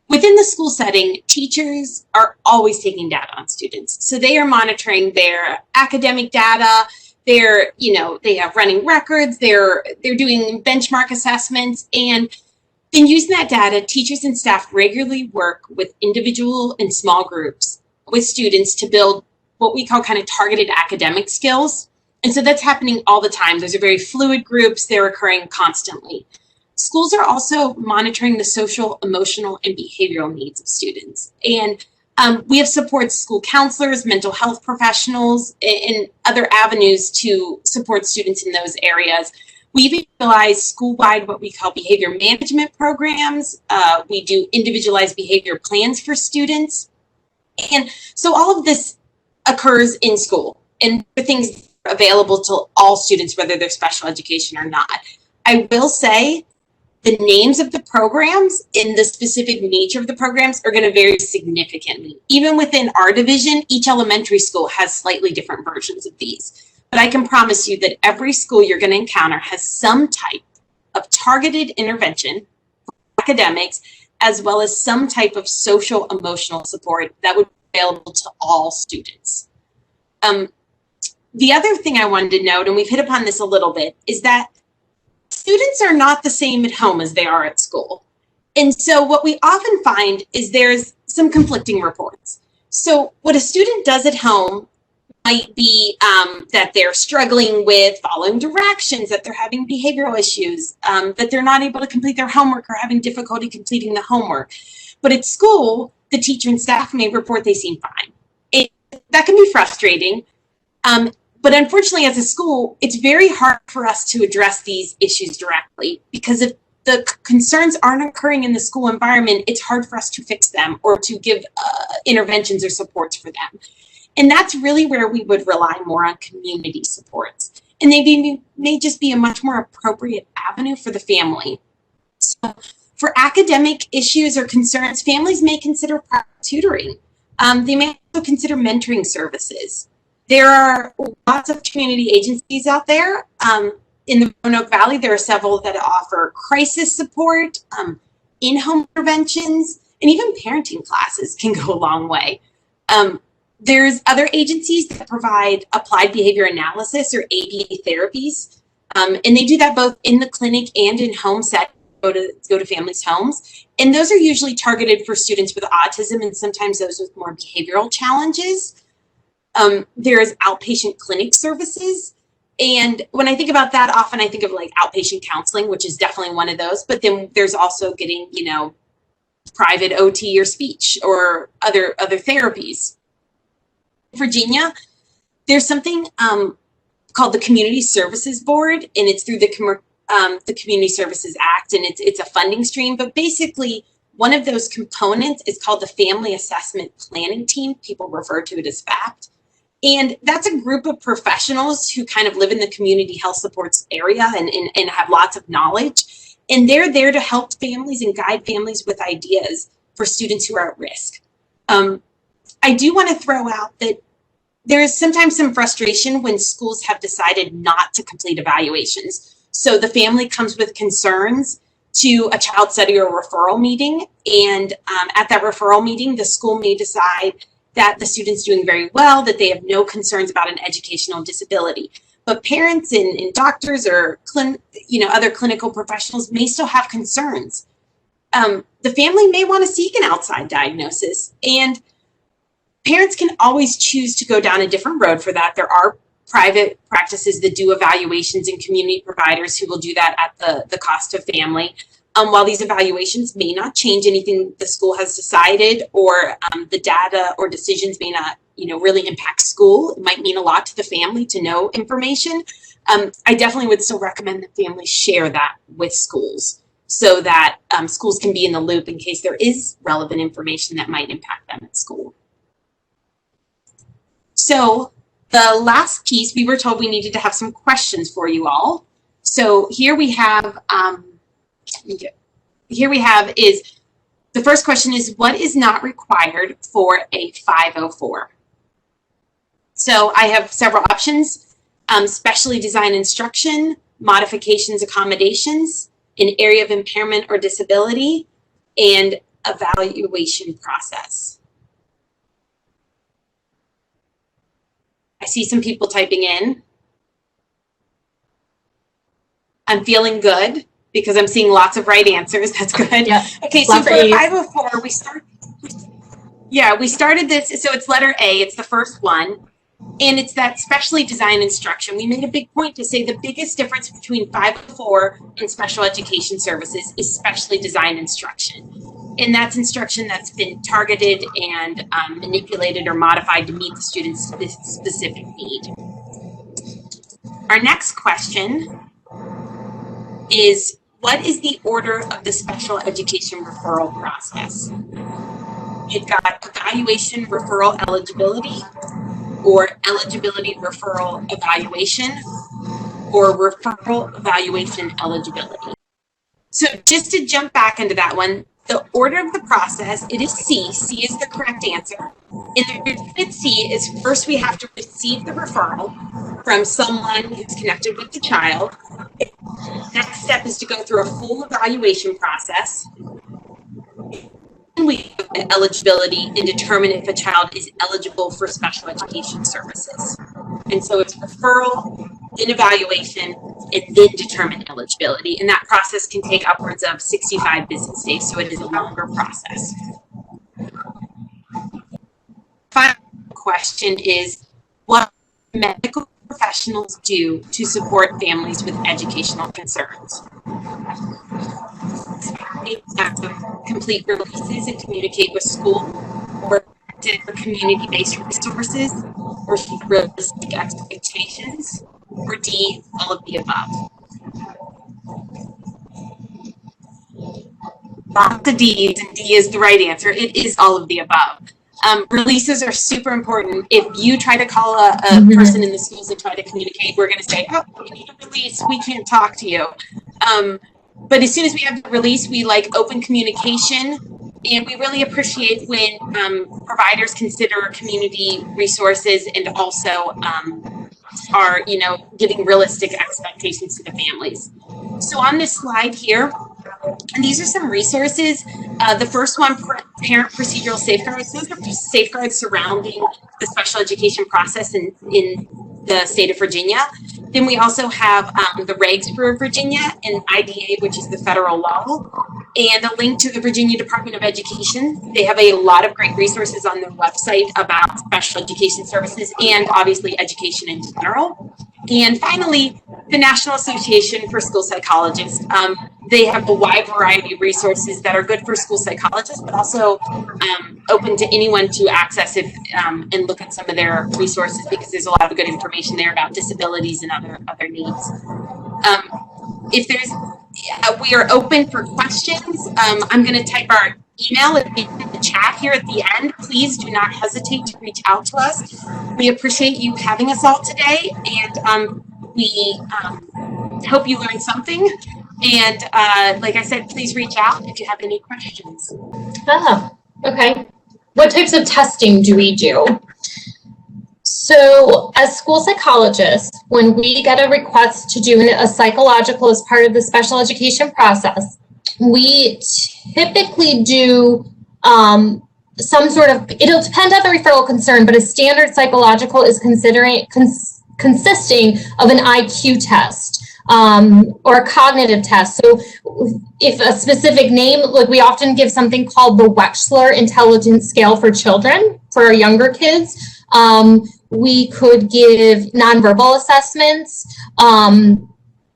Within the school setting, teachers are always taking data on students. So they are monitoring their academic data, they have running records, they're doing benchmark assessments, and in using that data, teachers and staff regularly work with individual and small groups with students to build what we call kind of targeted academic skills. And so that's happening all the time. Those are very fluid groups. They're occurring constantly. Schools are also monitoring the social, emotional, and behavioral needs of students. And we have support school counselors, mental health professionals, and other avenues to support students in those areas. We've utilized school-wide what we call behavior management programs. We do individualized behavior plans for students. And so all of this occurs in school, and the things are available to all students, whether they're special education or not. I will say the names of the programs and the specific nature of the programs are going to vary significantly. Even within our division, each elementary school has slightly different versions of these. But I can promise you that every school you're going to encounter has some type of targeted intervention for academics, as well as some type of social emotional support that would be available to all students. The other thing I wanted to note, and we've hit upon this a little bit, is that students are not the same at home as they are at school. And so what we often find is there's some conflicting reports. So what a student does at home might be that they're struggling with following directions, that they're having behavioral issues, that they're not able to complete their homework or having difficulty completing the homework. But at school, the teacher and staff may report they seem fine. That can be frustrating. But unfortunately, as a school, it's very hard for us to address these issues directly, because if the concerns aren't occurring in the school environment, it's hard for us to fix them or to give interventions or supports for them. And that's really where we would rely more on community supports. And they may just be a much more appropriate avenue for the family. So for academic issues or concerns, families may consider private tutoring. They may also consider mentoring services. There are lots of community agencies out there. In the Roanoke Valley, there are several that offer crisis support, in-home interventions, and even parenting classes can go a long way. There's other agencies that provide applied behavior analysis or ABA therapies, and they do that both in the clinic and in home settings. Go to families' homes, and those are usually targeted for students with autism and sometimes those with more behavioral challenges. There's outpatient clinic services, and when I think about that, often I think of like outpatient counseling, which is definitely one of those. But then there's also getting, private OT or speech or other therapies. In Virginia, there's something called the Community Services Board, and it's through the Community Services Act, and it's a funding stream. But basically, one of those components is called the Family Assessment Planning Team. People refer to it as FAPT. And that's a group of professionals who kind of live in the community health supports area and have lots of knowledge. And they're there to help families and guide families with ideas for students who are at risk. I do want to throw out that there is sometimes some frustration when schools have decided not to complete evaluations. So the family comes with concerns to a child study or referral meeting. And at that referral meeting, the school may decide that the student's doing very well, that they have no concerns about an educational disability. But parents and doctors or other clinical professionals may still have concerns. The family may want to seek an outside diagnosis, and parents can always choose to go down a different road for that. There are private practices that do evaluations and community providers who will do that at the cost of family. While these evaluations may not change anything the school has decided, or the data or decisions may not, really impact school, it might mean a lot to the family to know information. I definitely would still recommend that families share that with schools so that schools can be in the loop in case there is relevant information that might impact them at school. So the last piece, we were told we needed to have some questions for you all. So here we have, is, the first question is, what is not required for a 504? So I have several options: specially designed instruction, modifications, accommodations, an area of impairment or disability, and evaluation process. I see some people typing in. I'm feeling good because I'm seeing lots of right answers. That's good. Yeah. Okay, so for 504, we started this. So it's letter A. It's the first one. And it's that specially designed instruction. We made a big point to say the biggest difference between 504 and special education services is specially designed instruction. And that's instruction that's been targeted and manipulated or modified to meet the student's specific need. Our next question is, what is the order of the special education referral process? You've got evaluation, referral, eligibility, or eligibility, referral, evaluation, or referral, evaluation, eligibility. So just to jump back into that one, the order of the process, it is C. C is the correct answer. And the reason C is first we have to receive the referral from someone who's connected with the child. Next step is to go through a full evaluation process. We look at eligibility and determine if a child is eligible for special education services. And so it's referral, then evaluation, and then determine eligibility. And that process can take upwards of 65 business days, so it is a longer process. Final question is, what medical professionals do to support families with educational concerns? Complete releases and communicate with school, or community-based resources, or realistic expectations, or D, all of the above. Lots of D's, and D is the right answer. It is all of the above. Releases are super important. If you try to call a person in the schools and try to communicate, we're going to say, oh, we need a release. We can't talk to you. But as soon as we have the release, we like open communication, and we really appreciate when providers consider community resources and also are, giving realistic expectations to the families. So on this slide here, and these are some resources. The first one, Parent Procedural Safeguards. Those are safeguards surrounding the special education process in the state of Virginia. Then we also have the regs for Virginia and IDA, which is the federal law, and a link to the Virginia Department of Education. They have a lot of great resources on their website about special education services and obviously education in general. And finally, the National Association for School Psychologists. They have a wide variety of resources that are good for school psychologists, but also open to anyone to access it and look at some of their resources, because there's a lot of good information there about disabilities and other needs. We are open for questions. I'm going to type our email in the chat here at the end. Please do not hesitate to reach out to us. We appreciate you having us all today, and we hope you learned something. And like I said, please reach out if you have any questions. Oh, okay. What types of testing do we do? So as school psychologists, when we get a request to do a psychological as part of the special education process, we typically do some sort of, it'll depend on the referral concern, but a standard psychological is consisting of an IQ test or a cognitive test. So if a specific name, like we often give something called the Wechsler Intelligence Scale for children, for our younger kids. We could give nonverbal assessments,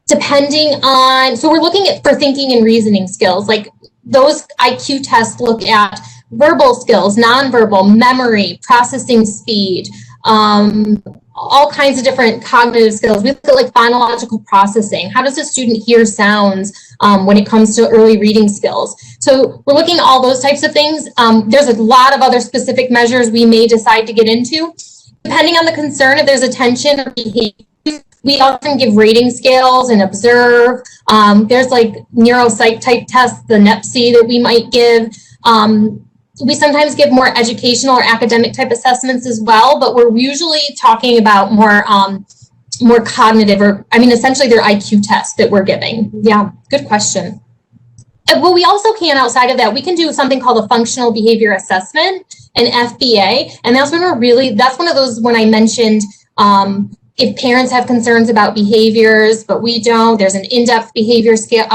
depending on, so we're looking at for thinking and reasoning skills. Like those IQ tests look at verbal skills, nonverbal, memory, processing speed, all kinds of different cognitive skills. We look at like phonological processing. How does a student hear sounds when it comes to early reading skills? So we're looking at all those types of things. There's a lot of other specific measures we may decide to get into. Depending on the concern, if there's attention or behavior, we often give rating scales and observe. There's like neuropsych type tests, the NEPC that we might give. We sometimes give more educational or academic type assessments as well, but we're usually talking about more more cognitive, or I mean, essentially their IQ test that we're giving. Yeah, good question. Well, we also can, outside of that, we can do something called a functional behavior assessment, an FBA, and that's when that's one of those when I mentioned if parents have concerns about behaviors, but we don't, there's an in-depth behavior scale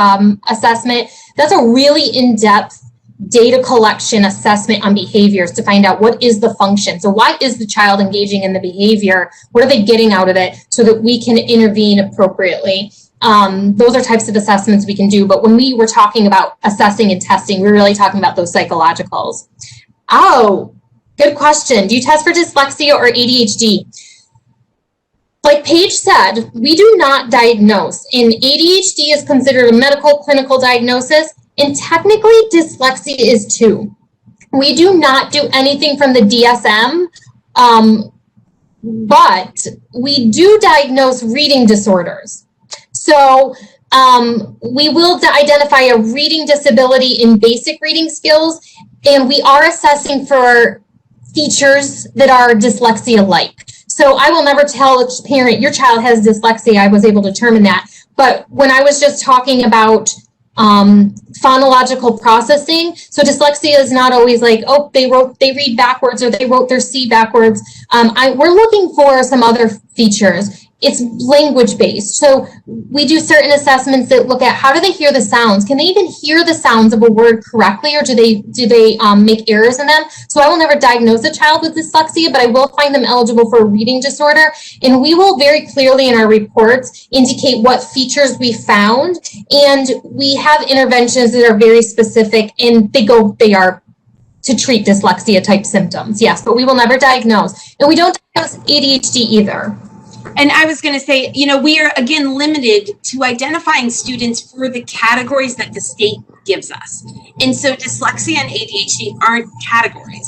assessment. That's a really in-depth data collection assessment on behaviors to find out what is the function. So why is the child engaging in the behavior? What are they getting out of it so that we can intervene appropriately? Those are types of assessments we can do. But when we were talking about assessing and testing, we're really talking about those psychologicals. Oh, good question. Do you test for dyslexia or ADHD? Like Paige said, we do not diagnose. And ADHD is considered a medical clinical diagnosis. And technically, dyslexia is too. We do not do anything from the DSM, but we do diagnose reading disorders. So we will identify a reading disability in basic reading skills, and we are assessing for features that are dyslexia-like. So I will never tell a parent, your child has dyslexia. I was able to determine that. But when I was just talking about phonological processing. So dyslexia is not always like, oh, they read backwards or they wrote their C backwards. We're looking for some other features. It's language based. So we do certain assessments that look at how do they hear the sounds? Can they even hear the sounds of a word correctly, or do they make errors in them? So I will never diagnose a child with dyslexia, but I will find them eligible for a reading disorder. And we will very clearly in our reports indicate what features we found. And we have interventions that are very specific, and they are to treat dyslexia type symptoms. Yes, but we will never diagnose. And we don't diagnose ADHD either. And I was going to say, we are, again, limited to identifying students for the categories that the state gives us. And so dyslexia and ADHD aren't categories.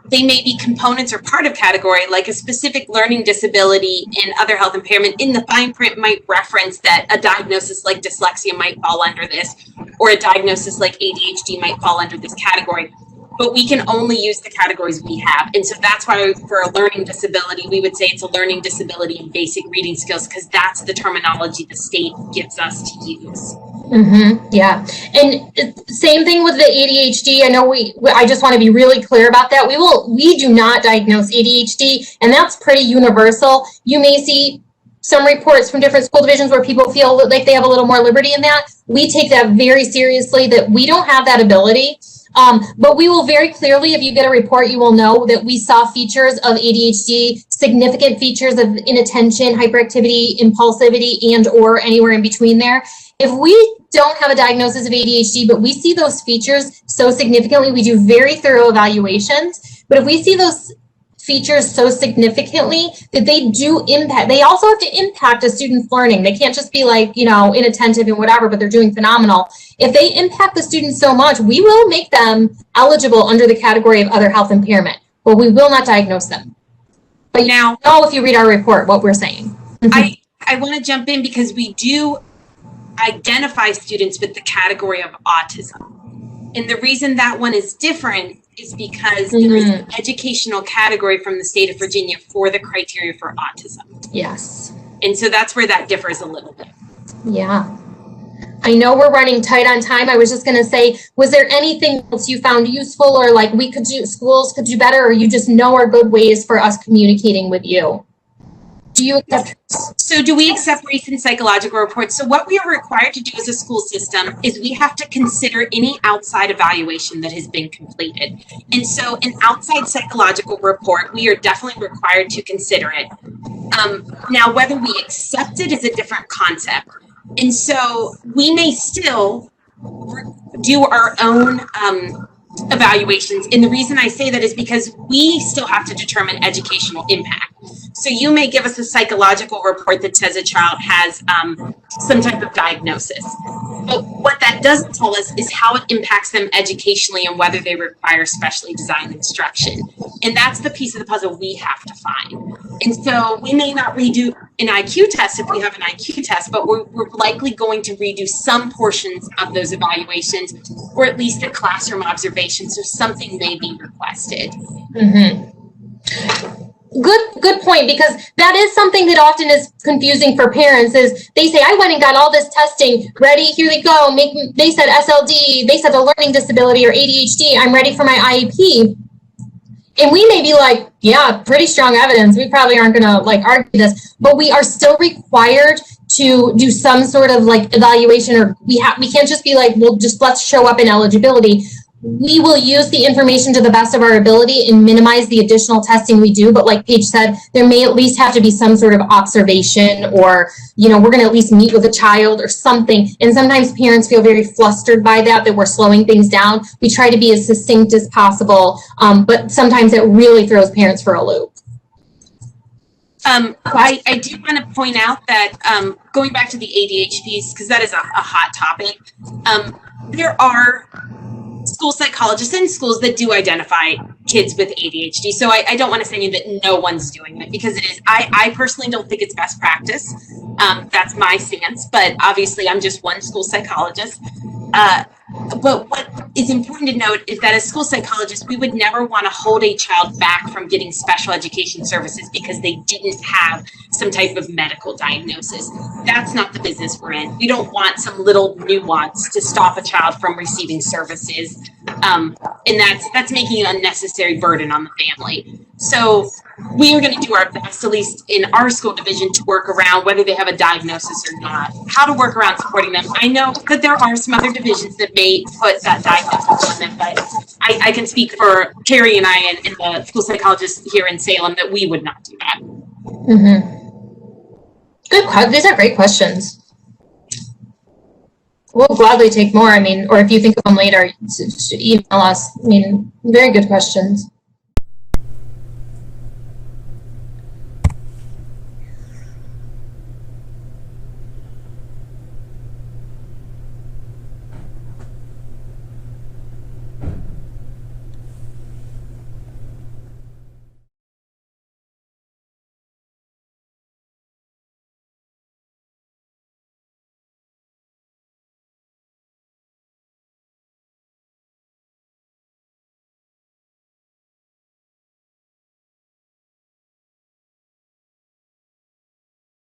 They may be components or part of category, like a specific learning disability and other health impairment in the fine print might reference that a diagnosis like dyslexia might fall under this, or a diagnosis like ADHD might fall under this category. But we can only use the categories we have. And so that's why for a learning disability, we would say it's a learning disability in basic reading skills, because that's the terminology the state gives us to use. Mm-hmm. Yeah. And same thing with the ADHD. I know I just want to be really clear about that. We do not diagnose ADHD, and that's pretty universal. You may see some reports from different school divisions where people feel like they have a little more liberty in that. We take that very seriously, that we don't have that ability. But we will very clearly, if you get a report, you will know that we saw features of ADHD, significant features of inattention, hyperactivity, impulsivity, and or anywhere in between there. If we don't have a diagnosis of ADHD, but we see those features so significantly, we do very thorough evaluations. But if we see those features so significantly that they do impact, they also have to impact a student's learning. They can't just be like, inattentive and whatever, but they're doing phenomenal. If they impact the students so much, we will make them eligible under the category of other health impairment, but we will not diagnose them. But now, if you read our report, what we're saying. I want to jump in because we do identify students with the category of autism. And the reason that one is different is because there is an educational category from the state of Virginia for the criteria for autism. Yes. And so that's where that differs a little bit. Yeah. I know we're running tight on time. I was just going to say, was there anything else you found useful, or like schools could do better, or you just know are good ways for us communicating with you? Do you accept? So do we accept recent psychological reports? So what we are required to do as a school system is we have to consider any outside evaluation that has been completed. And so an outside psychological report, we are definitely required to consider it. Now, whether we accept it is a different concept. And so we may still do our own evaluations. And the reason I say that is because we still have to determine educational impact. So you may give us a psychological report that says a child has some type of diagnosis. But what that doesn't tell us is how it impacts them educationally and whether they require specially designed instruction. And that's the piece of the puzzle we have to find. And so we may not redo an IQ test if we have an IQ test, but we're likely going to redo some portions of those evaluations, or at least a classroom observation, so something may be requested. Good point, because that is something that often is confusing for parents. Is they say, I went and got all this testing ready, here they go, they said SLD, they said a learning disability or ADHD, I'm ready for my IEP. And we may be like, yeah, pretty strong evidence, we probably aren't gonna like argue this, but we are still required to do some sort of like evaluation, or we can't just be like, well, just let's show up in eligibility. We will use the information to the best of our ability and minimize the additional testing we do. But like Paige said, there may at least have to be some sort of observation, or, you know, we're going to at least meet with a child or something. And sometimes parents feel very flustered by that we're slowing things down. We try to be as succinct as possible, but sometimes it really throws parents for a loop. I do want to point out that going back to the ADHD piece, because that is a hot topic, there are school psychologists in schools that do identify kids with ADHD. So I don't want to say that no one's doing it, because it is. I personally don't think it's best practice. That's my stance, but obviously I'm just one school psychologist. But what is important to note is that as school psychologists, we would never want to hold a child back from getting special education services because they didn't have some type of medical diagnosis. That's not the business we're in. We don't want some little nuance to stop a child from receiving services. And that's making an unnecessary burden on the family. So we are going to do our best, at least in our school division, to work around whether they have a diagnosis or not, how to work around supporting them. I know that there are some other divisions that may put that diagnosis on them, but I can speak for Kerry and I and the school psychologist here in Salem that we would not do that. Good. These are great questions. We'll gladly take more. I mean, or if you think of them later, email us. I mean, very good questions.